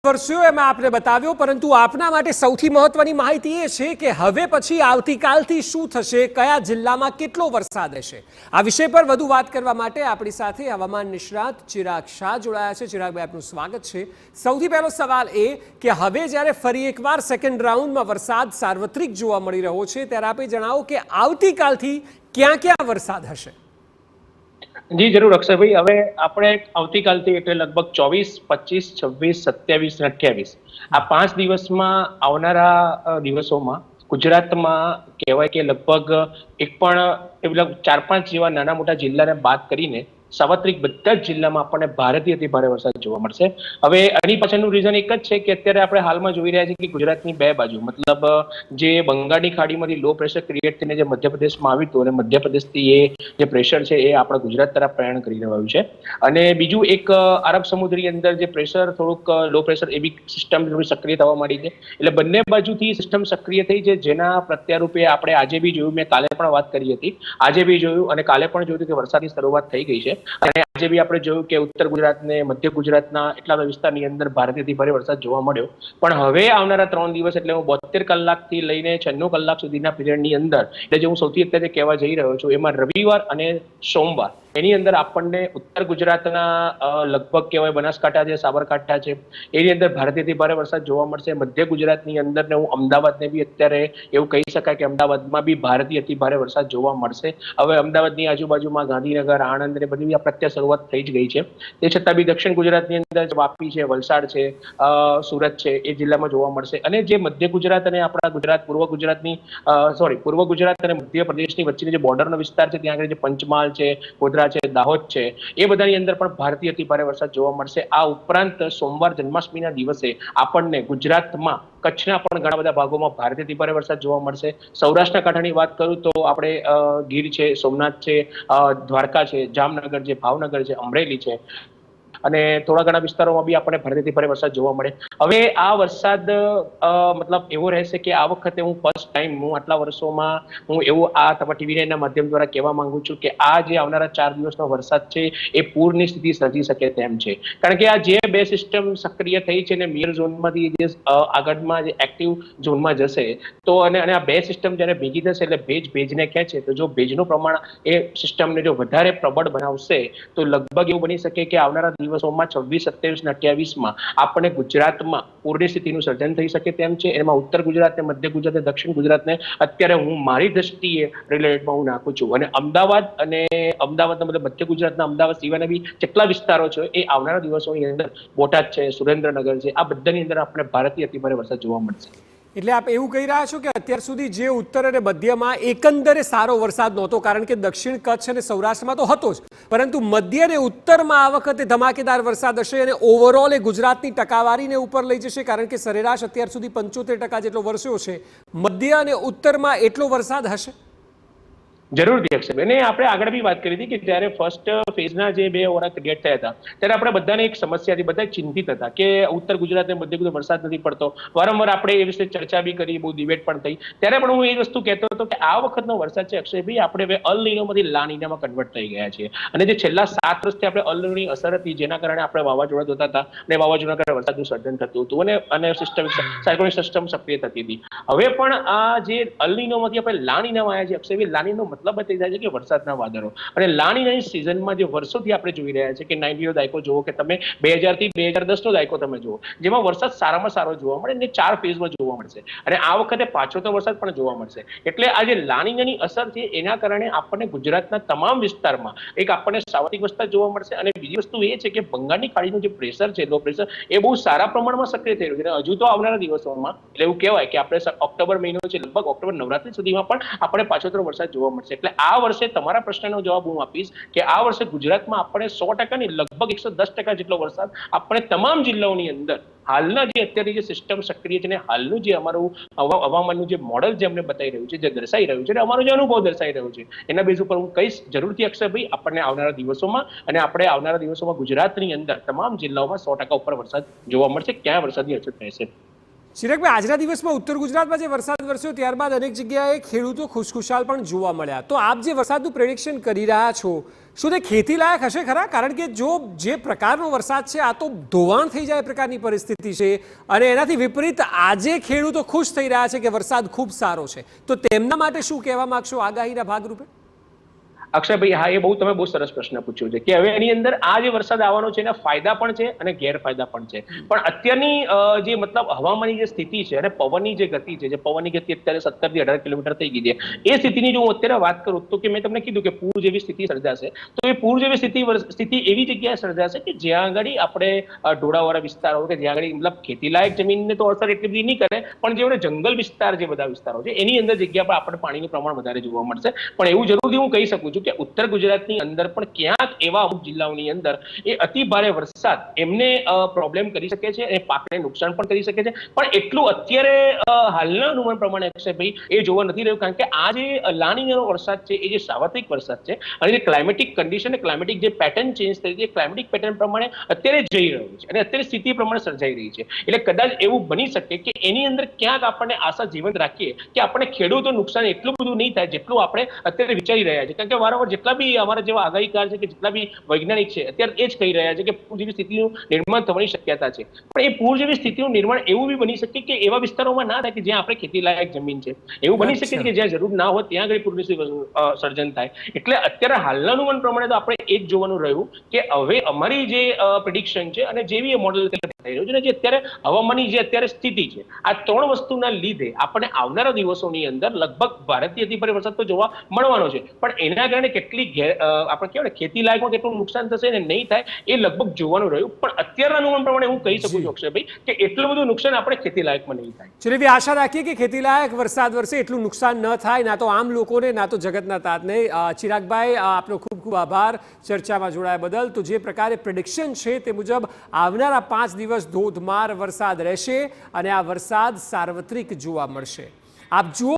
વર્ષો એમાં આપને બતાવ્યો, પરંતુ આપના માટે સૌથી મહત્વની માહિતી એ છે કે હવે પછી આવતીકાલથી શું થશે, કયા જિલ્લામાં કેટલો વરસાદ હશે। આ વિષય પર વધુ વાત કરવા માટે આપણી સાથે હવામાન નિષ્ણાત ચિરાગ શાહ જોડાયા છે। ચિરાગભાઈ, આપનું સ્વાગત છે। સૌથી પહેલો સવાલ એ કે હવે જ્યારે ફરી એકવાર સેકન્ડ રાઉન્ડમાં વરસાદ સાર્વત્રિક જોવા મળી રહ્યો છે, ત્યારે આપે જણાવો કે આવતીકાલથી ક્યાં ક્યાં વરસાદ હશે। જી જરૂર અક્ષયભાઈ, હવે આપણે આવતીકાલથી એટલે લગભગ 24, 25, 26, 27 અને 28 આ 5 દિવસમાં આવનારા દિવસોમાં ગુજરાતમાં કહેવાય કે લગભગ એક પણ એટલે 4-5 જેવા નાના મોટા જિલ્લાને બાદ કરીને સાર્વત્રિક બધા જ જિલ્લામાં આપણને ભારેથી અતિ ભારે વરસાદ જોવા મળશે। હવે આની પાછળનું રીઝન એક જ છે કે અત્યારે આપણે હાલમાં જોઈ રહ્યા છીએ કે ગુજરાતની બે બાજુ મતલબ જે બંગાળની ખાડીમાંથી લો પ્રેશર ક્રિએટ થઈને જે મધ્યપ્રદેશમાં આવ્યું હતું અને મધ્યપ્રદેશથી એ જે પ્રેશર છે એ આપણા ગુજરાત તરફ પ્રયાણ કરી રહ્યું છે। અને બીજું એક અરબ સમુદ્રની અંદર જે પ્રેશર થોડુંક લો પ્રેશર એવી સિસ્ટમ થોડી સક્રિય થવા માંડી છે, એટલે બંને બાજુથી સિસ્ટમ સક્રિય થઈ છે, જેના પ્રત્યારૂપે આપણે આજે બી જોયું, મેં કાલે પણ વાત કરી હતી, આજે બી જોયું અને કાલે પણ જોયું કે વરસાદની શરૂઆત થઈ ગઈ છે। અને આજે બી આપણે જોયું કે ઉત્તર ગુજરાત ને મધ્ય ગુજરાતના એટલા વિસ્તારની અંદર ભારેથી ભારે વરસાદ જોવા મળ્યો। પણ હવે આવનારા 3 દિવસ એટલે હું 72 કલાકથી લઈને 96 કલાક સુધીના પીરિયડની અંદર એટલે જે હું સૌથી અત્યારે કહેવા જઈ રહ્યો છું, એમાં રવિવાર અને સોમવાર એની અંદર આપણને ઉત્તર ગુજરાતના લગભગ કહેવાય બનાસકાંઠા છે, સાબરકાંઠા છે, એની અંદર ભારેથી ભારે વરસાદ જોવા મળશે। મધ્ય ગુજરાતની અંદર ને હું અમદાવાદને બી અત્યારે એવું કહી શકાય કે અમદાવાદમાં બી ભારેથી અતિ ભારે વરસાદ જોવા મળશે। હવે અમદાવાદની આજુબાજુમાં ગાંધીનગર, આણંદ ને બધી અત્યારે શરૂઆત થઈ જ ગઈ છે, તે છતાં બી દક્ષિણ ગુજરાતની અંદર વાપી છે, વલસાડ છે, સુરત છે, એ જિલ્લામાં જોવા મળશે। અને જે મધ્ય ગુજરાત અને આપણા ગુજરાત પૂર્વ ગુજરાત અને મધ્ય પ્રદેશની વચ્ચેની જે બોર્ડરનો વિસ્તાર છે, ત્યાં આગળ જે પંચમહાલ છે, ગોધરા છે, દાહોદ છે, એ બધાની અંદર પણ ભારેથી અતિ ભારે વરસાદ જોવા મળશે। આ ઉપરાંત સોમવાર જન્માષ્ટમીના દિવસે આપણને ગુજરાતમાં કચ્છના પણ ઘણા બધા ભાગોમાં ભારેથી ભારે વરસાદ જોવા મળશે। સૌરાષ્ટ્રના કાંઠાની વાત કરું તો આપણે ગીર છે, સોમનાથ છે, દ્વારકા છે, જામનગર છે, ભાવનગર છે, અમરેલી છે અને થોડા ઘણા વિસ્તારોમાં બી આપણને ભારેથી ભારે વરસાદ જોવા મળે। હવે આ વરસાદ મતલબ એવો રહેશે કે આ વખતે હું ફર્સ્ટ ટાઈમ હું આટલા વર્ષોમાં હું એવું આ તમારા ટીવી9ના માધ્યમ દ્વારા કહેવા માંગુ છું કે આ જે આવનારા 4 દિવસનો વરસાદ છે એ પૂરની સ્થિતિ સર્જી શકે તેમ છે, કારણ કે આ જે બે સિસ્ટમ સક્રિય થઈ છે ને મિયર ઝોનમાંથી જે આગળમાં જે એક્ટિવ ઝોનમાં જશે તો અને આ બે સિસ્ટમ જ્યારે ભેગી થશે એટલે ભેજને ખેંચે, તો જો ભેજનું પ્રમાણ એ સિસ્ટમને જો વધારે પ્રબળ બનાવશે તો લગભગ એવું બની શકે કે આવનારા દિવસોમાં 26, 27 અને 28માં આપણને ગુજરાતમાં પૂરની સ્થિતિનું સર્જન થઈ શકે તેમ છે। એમાં ઉત્તર ગુજરાત ને મધ્ય ગુજરાત ને દક્ષિણ ગુજરાતને અત્યારે હું મારી દ્રષ્ટિએ રિલેટેડમાં હું નાખું છું। અને અમદાવાદના મતલબ મધ્ય ગુજરાતના અમદાવાદ સિવાયના બી જેટલા વિસ્તારો છે એ આવનારા દિવસોની અંદર બોટાદ છે, સુરેન્દ્રનગર છે, આ બધાની અંદર આપણે ભારેથી અતિ ભારે વરસાદ જોવા મળશે। એટલે આપ એવું કહી રહ્યા છો કે અત્યાર સુધી જે ઉત્તર અને મધ્યમાં એકંદરે સારો વરસાદ નહોતો, કારણ કે દક્ષિણ કચ્છ અને સૌરાષ્ટ્રમાં તો હતો જ, પરંતુ મધ્ય અને ઉત્તરમાં આ વખતે ધમાકેદાર વરસાદ હશે અને ઓવરઓલ એ ગુજરાતની ટકાવારીને ઉપર લઈ જશે, કારણ કે સરેરાશ અત્યાર સુધી 75% જેટલો વરસ્યો છે। મધ્ય અને ઉત્તરમાં એટલો વરસાદ હશે? જરૂરથી અક્ષયભાઈ, અને આપણે આગળ બી વાત કરી હતી કે જ્યારે ફર્સ્ટ ફેઝના જે 2 ઓવર ક્રિએટ થયા હતા ત્યારે આપણે બધાને એક સમસ્યા હતી, બધા ચિંતિત હતા કે ઉત્તર ગુજરાત અને મધ્ય ગુજરાત વરસાદ નથી પડતો। વારંવાર આપણે એ વિશે ચર્ચા બી કરી, બહુ ડિબેટ પણ થઈ, ત્યારે પણ હું એ વસ્તુ કહેતો હતો કે આ વખતનો વરસાદ છે અક્ષયભાઈ, આપણે હવે અલ નીનોમાંથી લા નીનામાં કન્વર્ટ થઈ ગયા છીએ। અને જે છેલ્લા 7 વર્ષથી આપણે અલ નીનોની અસર હતી, જેના કારણે આપણે વાવાઝોડા જોતા હતા અને વાવાઝોડા કારણે વરસાદનું સર્જન થતું હતું અને સાયક્લોનિક સિસ્ટમ સક્રિય થતી હતી। હવે પણ આ જે અલ નીનોમાંથી આપણે લા નીનામાં આવ્યા છીએ અક્ષયભાઈ, લા નીનો મતલબ થઈ જાય છે કે વરસાદના વાદળો અને લા નીનાની સિઝનમાં જે વર્ષોથી આપણે જોઈ રહ્યા છે કે 90નો દાયકો જુઓ કે તમે 2000 થી 2010નો દાયકો તમે જુઓ, જેમાં વરસાદ સારામાં સારો જોવા મળે અને 4 ફેઝમાં જોવા મળશે અને આ વખતે પાછો તો વરસાદ પણ જોવા મળશે। એટલે આ જે લા નીનાની અસર છે એના કારણે આપણને ગુજરાતના તમામ વિસ્તારમાં એક આપણને સાર્વત્રિક વરસાદ જોવા મળશે। અને બીજી વસ્તુ એ છે કે બંગાળની ખાડીનું જે પ્રેશર છે, લો પ્રેશર, એ બહુ સારા પ્રમાણમાં સક્રિય થઈ રહ્યું છે। હજુ તો આવનારા દિવસોમાં એટલે એવું કહેવાય કે આપણે ઓક્ટોબર મહિનો છે, લગભગ ઓક્ટોબર નવરાત્રી સુધીમાં પણ આપણે પાછોતરો વરસાદ જોવા મળશે। એટલે આ વર્ષે તમારા પ્રશ્નનો જવાબ હું આપીશ કે આ વર્ષે ગુજરાતમાં આપણે 100% ની લગભગ 110% જેટલો વરસાદ આપણે તમામ જિલ્લાઓની અંદર હાલના જે અત્યારની જે સિસ્ટમ સક્રિય છે ને હાલનું જે અમારું હવામાનનું જે મોડલ જે અમને બતાવી રહ્યું છે, જે દર્શાવી રહ્યું છે, અમારો જે અનુભવ દર્શાવી રહ્યો છે, એના બેઝ ઉપર હું કહીશ જરૂરથી અક્ષયભાઈ આપણને આવનારા દિવસોમાં અને આપણે આવનારા દિવસોમાં ગુજરાતની અંદર તમામ જિલ્લાઓમાં 100% ઉપર વરસાદ જોવા મળશે, ક્યાં વરસાદની અછત રહેશે। ચિરાગભાઈ, આજના દિવસમાં ઉત્તર ગુજરાતમાં જે વરસાદ વરસ્યો ત્યારબાદ અનેક જગ્યાએ ખેડૂતો ખુશખુશાલ પણ જોવા મળ્યા, તો આપ જે વરસાદનું પ્રેડિક્શન કરી રહ્યા છો શું તે ખેતી લાયક હશે ખરા? કારણ કે જો જે પ્રકારનો વરસાદ છે આ તો ધોવાણ થઈ જાય પ્રકારની પરિસ્થિતિ છે, અને એનાથી વિપરીત આજે ખેડૂતો ખુશ થઈ રહ્યા છે કે વરસાદ ખૂબ સારો છે, તો તેમના માટે શું કહેવા માંગશો આગાહીના ભાગરૂપે? અક્ષયભાઈ, હા, એ તમે બહુ સરસ પ્રશ્ન પૂછ્યો છે કે હવે એની અંદર આ જે વરસાદ આવવાનો છે એના ફાયદા પણ છે અને ગેરફાયદા પણ છે. પણ અત્યારની જે મતલબ હવામાનની જે સ્થિતિ છે અને પવનની જે ગતિ છે, જે પવનની ગતિ અત્યારે 17 થી 18 કિલોમીટર થઈ ગઈ છે, એ સ્થિતિની જો હું અત્યારે વાત કરું તો કે મેં તમને કીધું કે પૂર જેવી સ્થિતિ સર્જાશે. તો એ પૂર જેવી સ્થિતિ એવી જગ્યાએ સર્જાશે કે જ્યાં આગળ આપણે ઢોળાવાળા વિસ્તારો કે જ્યાં આગળ મતલબ ખેતીલાયક જમીનને તો અસર એટલી બધી નહીં કરે, પણ જે જંગલ વિસ્તાર જે બધા વિસ્તારો છે એની અંદર જગ્યા પર આપણને પાણીનું પ્રમાણ વધારે જોવા મળશે. પણ એવું જરૂરથી હું કહી શકું છું કે ઉત્તર ગુજરાતની અંદર પણ ક્યાંક એવા અમુક જિલ્લાઓની અંદર એ અતિ ભારે વરસાદ એમને પ્રોબ્લેમ કરી શકે છે અને પાકને નુકસાન પણ કરી શકે છે. પણ એટલું અત્યારે હાલના અનુમાન પ્રમાણે અક્ષયભાઈ એ જોવા નથી રહ્યું, કારણ કે આ જે લાનીનાનો વરસાદ છે એ જે સાર્વત્રિક વરસાદ છે અને જે ક્લાઇમેટિક કન્ડિશન ક્લાઇમેટિક જે પેટર્ન ચેન્જ થઈ છે, ક્લાઇમેટિક પેટર્ન પ્રમાણે અત્યારે જઈ રહ્યું છે અને અત્યારે સ્થિતિ પ્રમાણે સર્જાઈ રહી છે. એટલે કદાચ એવું બની શકે કે એની અંદર ક્યાંક આપણને આશા જીવંત રાખીએ કે આપણને ખેડૂતો નુકસાન એટલું બધું નહીં થાય જેટલું આપણે અત્યારે વિચારી રહ્યા છે. કારણ કે વારંવાર જેટલા બી અમારા જેવા આગાહીકાર છે કે જેટલા બી વૈજ્ઞાનિક છે અત્યારે એ જ કહી રહ્યા છે કે પૂર જેવી સ્થિતિનું નિર્માણ થવાની શક્યતા છે. પણ એ પૂર જેવી સ્થિતિનું નિર્માણ એવું બી બની શકે કે એવા વિસ્તારોમાં ના થાય કે જ્યાં આપણે ખેતી લાયક જમીન છે. એવું બની શકે કે જ્યાં જરૂર ના હોય ત્યાં આગળ પૂરની સર્જન થાય. એટલે અત્યારે હાલના અનુમાન પ્રમાણે તો આપણે એ જ જોવાનું રહ્યું કે હવે અમારી જે પ્રિડિક્શન છે અને જેવી મોડેલ થઈ રહ્યું છે ને જે અત્યારે હવામાનની જે અત્યારે સ્થિતિ છે, આ ત્રણ વસ્તુના લીધે આપણને આવનારા દિવસોની અંદર લગભગ ભારતીય અતિભારે વરસાદ તો જોવા મળવાનો છે. પણ એના કારણે કેટલી આપણે કહેવાય ને ખેતી લાયકમાં કેટલું નુકસાન થશે ને નહીં થાય એ લગભગ જોવાનું રહ્યું. પણ અત્યારના અનુમાન પ્રમાણે હું કહી શકું છું અક્ષયભાઈ કે એટલું બધું નુકસાન આપણે ખેતી લાયકમાં નહીં થાય. ચલો એવી આશા રાખીએ કે ખેતી લાયક વરસાદ વરસે, એટલું નુકસાન ન થાય ના તો આમ લોકોને ના તો જગતના તાતને. ચિરાગભાઈ, આપનો ખૂબ ખૂબ આભાર ચર્ચામાં જોડાયા બદલ. તો જે પ્રકારે પ્રેડિક્શન છે તે મુજબ આવનારા 5 દિવસ ધોધમાર વરસાદ રહેશે અને આ વરસાદ સાર્વત્રિક જોવા મળશે. આપ જુઓ